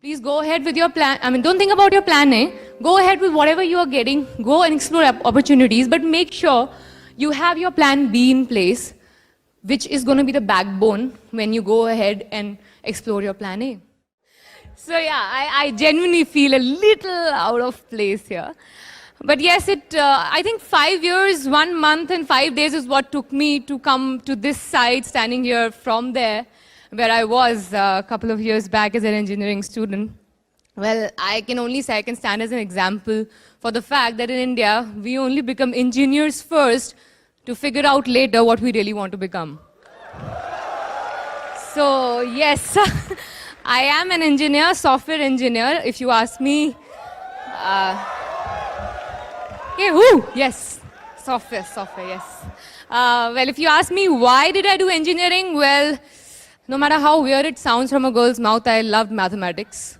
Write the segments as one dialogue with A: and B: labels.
A: Please go ahead with your plan. I mean, don't think about your plan A. Go ahead with whatever you are getting. Go and explore opportunities, but make sure you have your plan B in place, which is going to be the backbone when you go ahead and explore your plan A. So yeah, I genuinely feel a little out of place here. But yes, I think 5 years, 1 month and 5 days is what took me to come to this side, standing here from there, where I was a couple of years back as an engineering student. Well, I can only say I can stand as an example for the fact that in India, we only become engineers first to figure out later what we really want to become. So yes, I am an engineer, software engineer, if you ask me. Yes, software, yes. Well, if you ask me why did I do engineering, well, no matter how weird it sounds from a girl's mouth, I loved mathematics.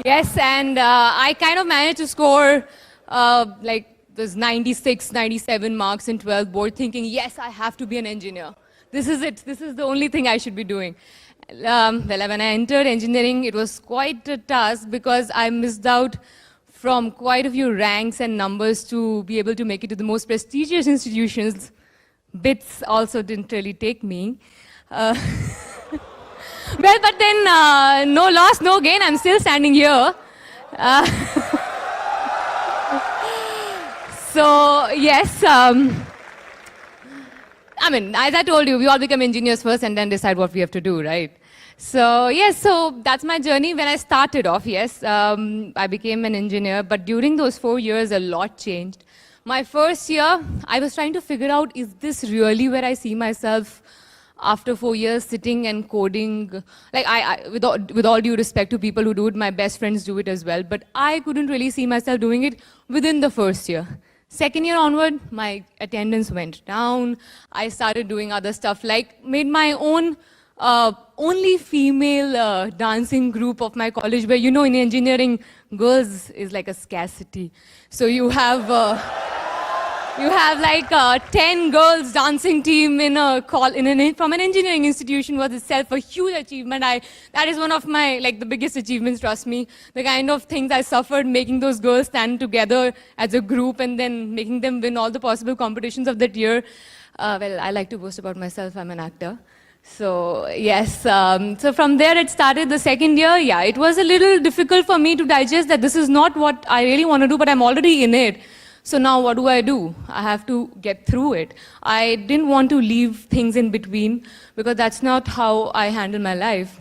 A: Yes, and I kind of managed to score like those 96, 97 marks in 12th board, thinking, yes, I have to be an engineer. This is it. This is the only thing I should be doing. Well, when I entered engineering, it was quite a task because I missed out from quite a few ranks and numbers to be able to make it to the most prestigious institutions. BITS also didn't really take me. Well, but then no loss, no gain. I'm still standing here. So, yes. I mean, as I told you, we all become engineers first and then decide what we have to do, right? So, yes, so that's my journey. When I started off, yes, I became an engineer. But during those 4 years, a lot changed. My first year, I was trying to figure out, is this really where I see myself after 4 years sitting and coding? Like, with all due respect to people who do it, my best friends do it as well. But I couldn't really see myself doing it within the first year. Second year onward, my attendance went down. I started doing other stuff, like made my own only female dancing group of my college, where, you know, in engineering, girls is like a scarcity. So you have like 10 girls dancing team from an engineering institution was itself a huge achievement. That is one of my, like, the biggest achievements, trust me. The kind of things I suffered making those girls stand together as a group and then making them win all the possible competitions of that year. Well, I like to boast about myself, I'm an actor. So, yes, so from there it started. The second year, yeah, it was a little difficult for me to digest that this is not what I really want to do, but I'm already in it. So now what do? I have to get through it. I didn't want to leave things in between because that's not how I handle my life.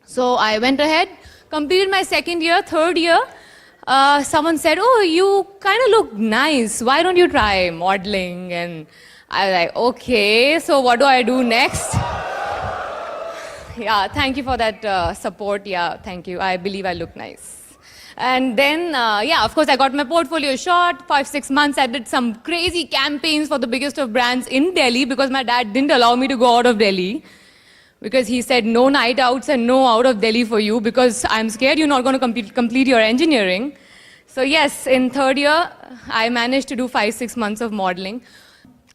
A: So I went ahead, completed my second year. Third year, someone said, oh, you kind of look nice. Why don't you try modeling? And I was like, okay, so what do I do next? Yeah, thank you for that support. Yeah, thank you. I believe I look nice. And then, yeah, of course, I got my portfolio shot. 5-6 months, I did some crazy campaigns for the biggest of brands in Delhi because my dad didn't allow me to go out of Delhi. Because he said, no night outs and no out of Delhi for you because I'm scared you're not going to complete your engineering. So yes, in third year, I managed to do 5-6 months of modeling.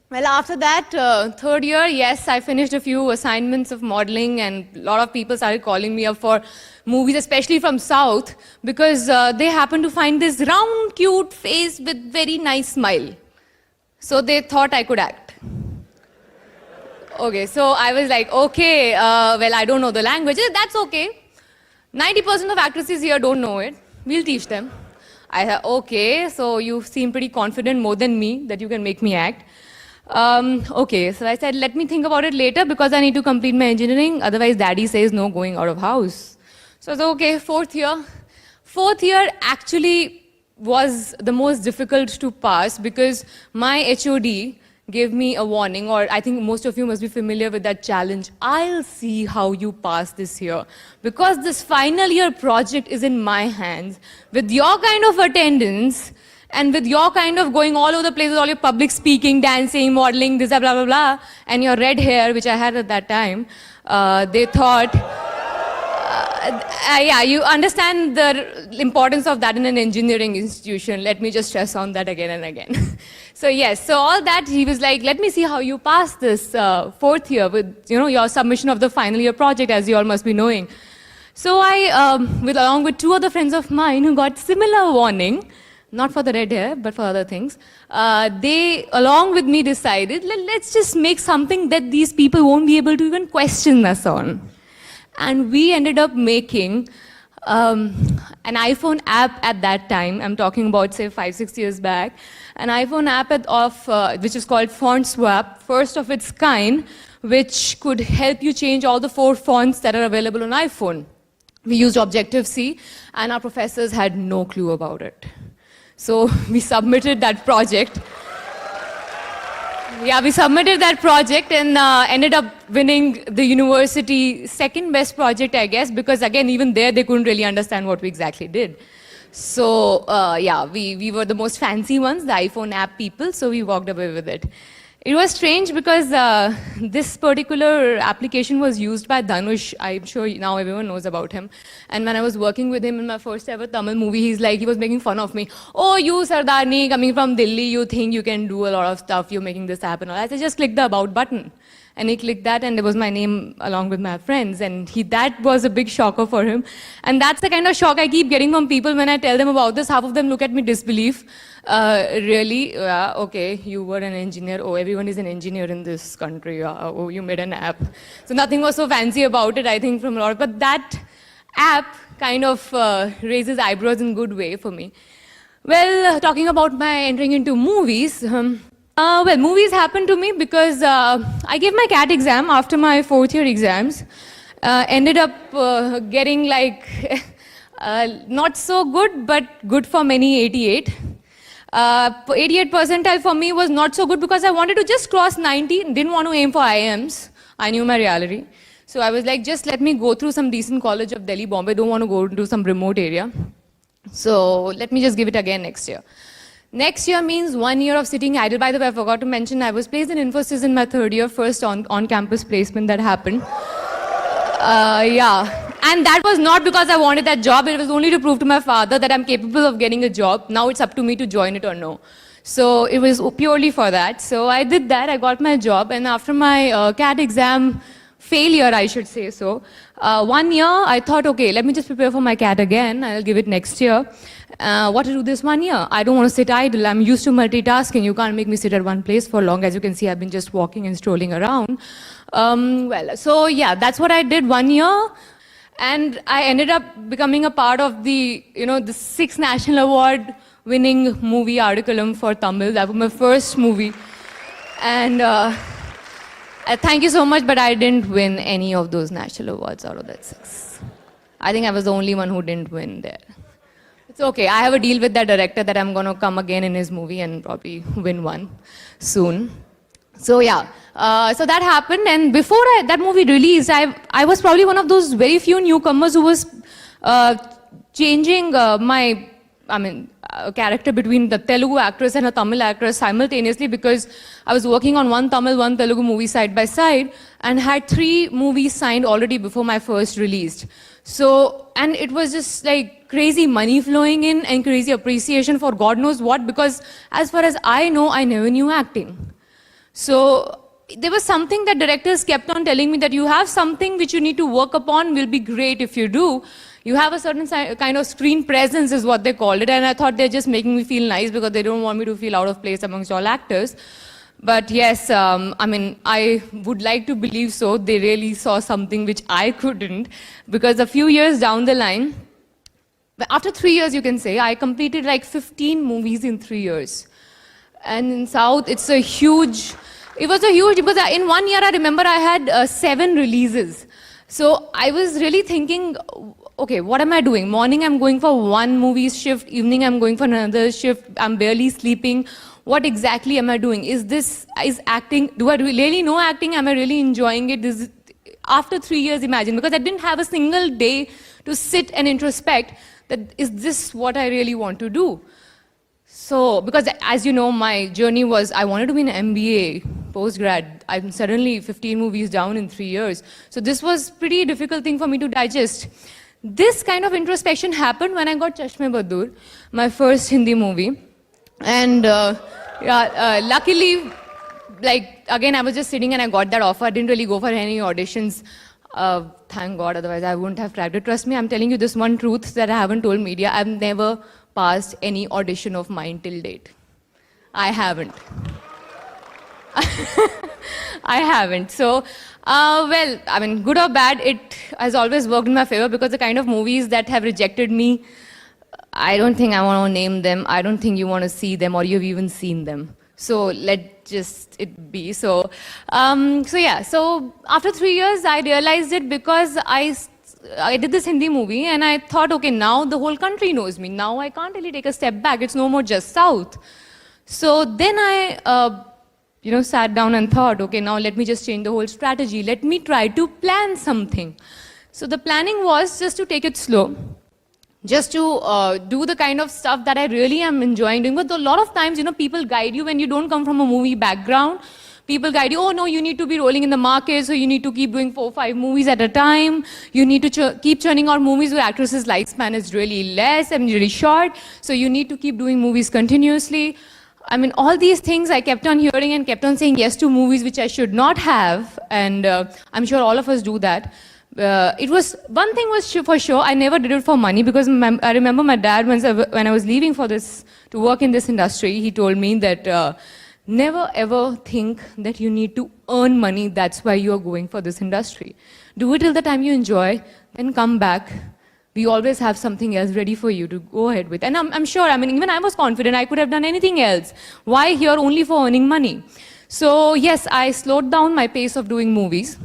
A: Well, after that, third year, yes, I finished a few assignments of modeling and a lot of people started calling me up for movies, especially from South, because they happened to find this round, cute face with very nice smile. So they thought I could act. Okay, so I was like, okay, well, I don't know the language. That's okay. 90% of actresses here don't know it. We'll teach them. I said, okay, so you seem pretty confident more than me that you can make me act. Okay, so I said, let me think about it later because I need to complete my engineering. Otherwise, daddy says no going out of house. So I said, okay, fourth year. Fourth year actually was the most difficult to pass because my HOD gave me a warning, or I think most of you must be familiar with that challenge. I'll see how you pass this year. Because this final year project is in my hands. With your kind of attendance, and with your kind of going all over the place with all your public speaking, dancing, modeling, this, blah, blah, blah, and your red hair, which I had at that time, they thought, Yeah, you understand the importance of that in an engineering institution. Let me just stress on that again and again. So yes, so all that, he was like, let me see how you pass this fourth year with, your submission of the final year project, as you all must be knowing. So I, along with two other friends of mine who got similar warning, not for the red hair, but for other things, they, along with me, decided, let's just make something that these people won't be able to even question us on. And we ended up making an iPhone app at that time. I'm talking about, say, 5-6 years back. An iPhone app which is called Font Swap, first of its kind, which could help you change all the 4 fonts that are available on iPhone. We used Objective-C, and our professors had no clue about it. So we submitted that project. Yeah, we submitted that project and ended up winning the university second best project, I guess, because again, even there, they couldn't really understand what we exactly did. So yeah, we were the most fancy ones, the iPhone app people, so we walked away with it. It was strange because this particular application was used by Dhanush. I'm sure now everyone knows about him. And when I was working with him in my first ever Tamil movie, he was making fun of me. Oh, you Sardarni, coming from Delhi, you think you can do a lot of stuff, you're making this happen. I said, just click the about button. And he clicked that, and there was my name along with my friends. And that was a big shocker for him. And that's the kind of shock I keep getting from people when I tell them about this. Half of them look at me disbelief. Really? Okay, you were an engineer. Oh, everyone is an engineer in this country. Oh, you made an app. So nothing was so fancy about it, I think, from a lot. But that app kind of raises eyebrows in a good way for me. Well, talking about my entering into movies, well, movies happened to me because I gave my CAT exam after my 4th year exams. Ended up getting like not so good, but good for many, 88. 88 percentile for me was not so good because I wanted to just cross 90, didn't want to aim for IIMs. I knew my reality. So I was like, just let me go through some decent college of Delhi, Bombay, don't want to go to some remote area. So let me just give it again next year. Next year means 1 year of sitting idle. By the way, I forgot to mention, I was placed in Infosys in my 3rd year, first on-campus placement that happened. Yeah. And that was not because I wanted that job. It was only to prove to my father that I'm capable of getting a job. Now it's up to me to join it or no. So it was purely for that. So I did that. I got my job. And after my CAT exam failure, I should say so, 1 year, I thought, okay, let me just prepare for my CAT again. I'll give it next year. What to do this 1 year? I don't want to sit idle. I'm used to multitasking. You can't make me sit at one place for long. As you can see, I've been just walking and strolling around. Well, so yeah, that's what I did 1 year. And I ended up becoming a part of the 6th National Award winning movie Articulum for Tamil. That was my first movie. And thank you so much, but I didn't win any of those national awards out of that 6. I think I was the only one who didn't win there. It's okay. I have a deal with that director that I'm going to come again in his movie and probably win one soon. So yeah, so that happened, and before that movie released, I was probably one of those very few newcomers who was changing my character between the Telugu actress and a Tamil actress simultaneously, because I was working on one Tamil, one Telugu movie side by side, and had 3 movies signed already before my first released. So, and it was just like crazy money flowing in and crazy appreciation for God knows what, because as far as I know, I never knew acting. So there was something that directors kept on telling me, that you have something which you need to work upon, will be great if you do. You have a certain kind of screen presence is what they called it, and I thought they're just making me feel nice because they don't want me to feel out of place amongst all actors. But yes, I would like to believe so. They really saw something which I couldn't, because a few years down the line, after 3 years you can say, I completed like 15 movies in 3 years. And in South, it was a huge, because in 1 year I remember I had 7 releases. So I was really thinking, okay, what am I doing? Morning I'm going for one movie shift, evening I'm going for another shift, I'm barely sleeping. What exactly am I doing? Is acting, do I really know acting? Am I really enjoying it? After 3 years, imagine, because I didn't have a single day to sit and introspect that, is this what I really want to do? So, because as you know, my journey was, I wanted to be an MBA postgrad. I'm suddenly 15 movies down in 3 years. So this was pretty difficult thing for me to digest. This kind of introspection happened when I got Chashme Badur, my first Hindi movie. And luckily, like, again, I was just sitting and I got that offer. I didn't really go for any auditions. Thank God, otherwise I wouldn't have cracked it. Trust me, I'm telling you this one truth that I haven't told media. I've never passed any audition of mine till date. I haven't. I haven't. So, well, I mean, good or bad, it has always worked in my favor because the kind of movies that have rejected me, I don't think I want to name them. I don't think you want to see them or you've even seen them. So let just it be. So, so after 3 years, I realized it because I did this Hindi movie and I thought, okay, now the whole country knows me. Now I can't really take a step back. It's no more just South. So then I, sat down and thought, okay, now let me just change the whole strategy. Let me try to plan something. So the planning was just to take it slow. Just to do the kind of stuff that I really am enjoying doing. But a lot of times, people guide you when you don't come from a movie background. People guide you, oh no, you need to be rolling in the market, so you need to keep doing 4 or 5 movies at a time. You need to keep churning out movies where actresses' lifespan is really less and really short. So you need to keep doing movies continuously. I mean, all these things I kept on hearing and kept on saying yes to movies which I should not have. And I'm sure all of us do that. One thing was for sure, I never did it for money because I remember my dad, when I was leaving to work in this industry, he told me that never ever think that you need to earn money, that's why you are going for this industry. Do it till the time you enjoy, then come back. We always have something else ready for you to go ahead with. And I'm sure, I mean, even I was confident I could have done anything else. Why here only for earning money? So yes, I slowed down my pace of doing movies.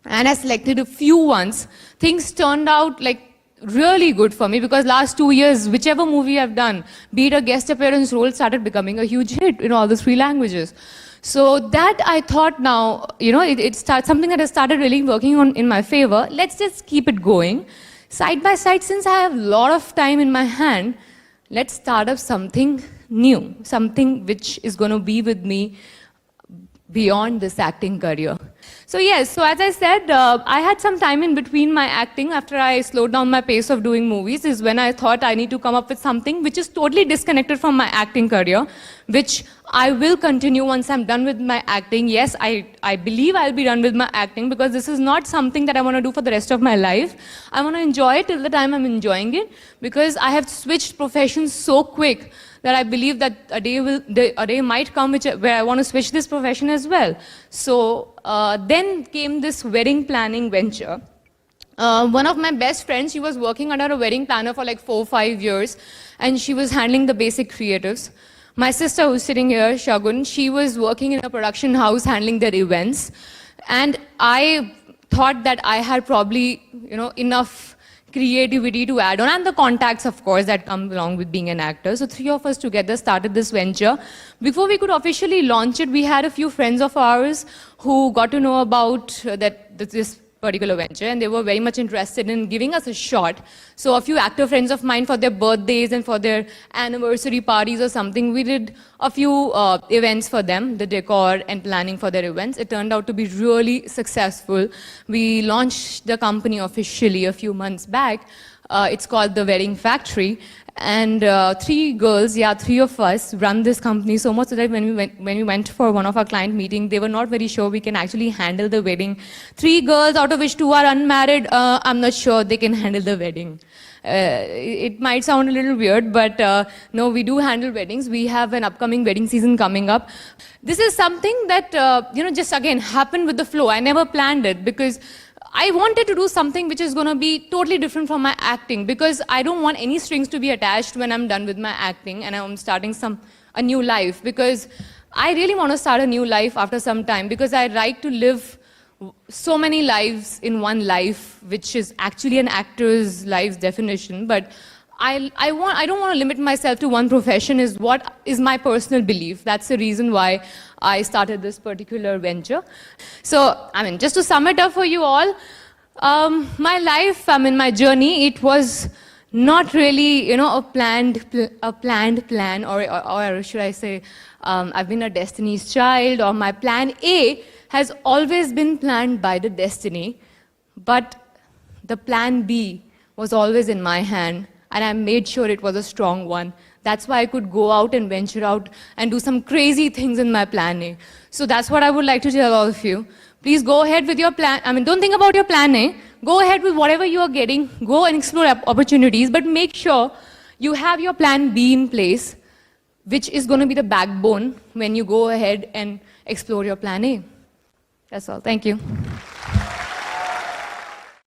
A: And I selected a few ones. Things turned out like really good for me because last 2 years, whichever movie I've done, be it a guest appearance role, started becoming a huge hit in all the 3 languages. So that I thought now, it's something that has started really working on in my favor. Let's just keep it going. Side by side, since I have a lot of time in my hand, let's start up something new, something which is going to be with me beyond this acting career. So yes, so as I said, I had some time in between my acting after I slowed down my pace of doing movies is when I thought I need to come up with something which is totally disconnected from my acting career, which I will continue once I'm done with my acting. Yes, I believe I'll be done with my acting because this is not something that I want to do for the rest of my life. I want to enjoy it till the time I'm enjoying it because I have switched professions so quick that I believe that a day might come where I want to switch this profession as well. So then came this wedding planning venture. One of my best friends, she was working under a wedding planner for like 4 or 5 years, and she was handling the basic creatives. My sister, who's sitting here, Shagun, she was working in a production house handling their events. And I thought that I had probably, enough creativity to add on, and the contacts, of course, that come along with being an actor. So 3 of us together started this venture. Before we could officially launch it, we had a few friends of ours who got to know about this particular venture, and they were very much interested in giving us a shot. So a few actor friends of mine, for their birthdays and for their anniversary parties or something, we did a few events for them, the decor and planning for their events. It turned out to be really successful. We launched the company officially a few months back. It's called The Wedding Factory. And 3 girls, 3 of us run this company so much so that when we went for one of our client meetings, they were not very sure we can actually handle the wedding. 3 girls, out of which 2 are unmarried, I'm not sure they can handle the wedding. It might sound a little weird, but no, we do handle weddings. We have an upcoming wedding season coming up. This is something that, just again happened with the flow. I never planned it because I wanted to do something which is going to be totally different from my acting because I don't want any strings to be attached when I'm done with my acting and I'm starting a new life, because I really want to start a new life after some time because I like to live so many lives in one life, which is actually an actor's life's definition. But I don't want to limit myself to one profession is what is my personal belief. That's the reason why I started this particular venture. So, just to sum it up for you all, my life, my journey, it was not really, a planned plan, or should I say, I've been a destiny's child, or my plan A has always been planned by the destiny, but the plan B was always in my hand, and I made sure it was a strong one. That's why I could go out and venture out and do some crazy things in my plan A. So that's what I would like to tell all of you. Please go ahead with your plan. I mean, don't think about your plan A. Go ahead with whatever you are getting. Go and explore opportunities, but make sure you have your plan B in place, which is going to be the backbone when you go ahead and explore your plan A. That's all. Thank you.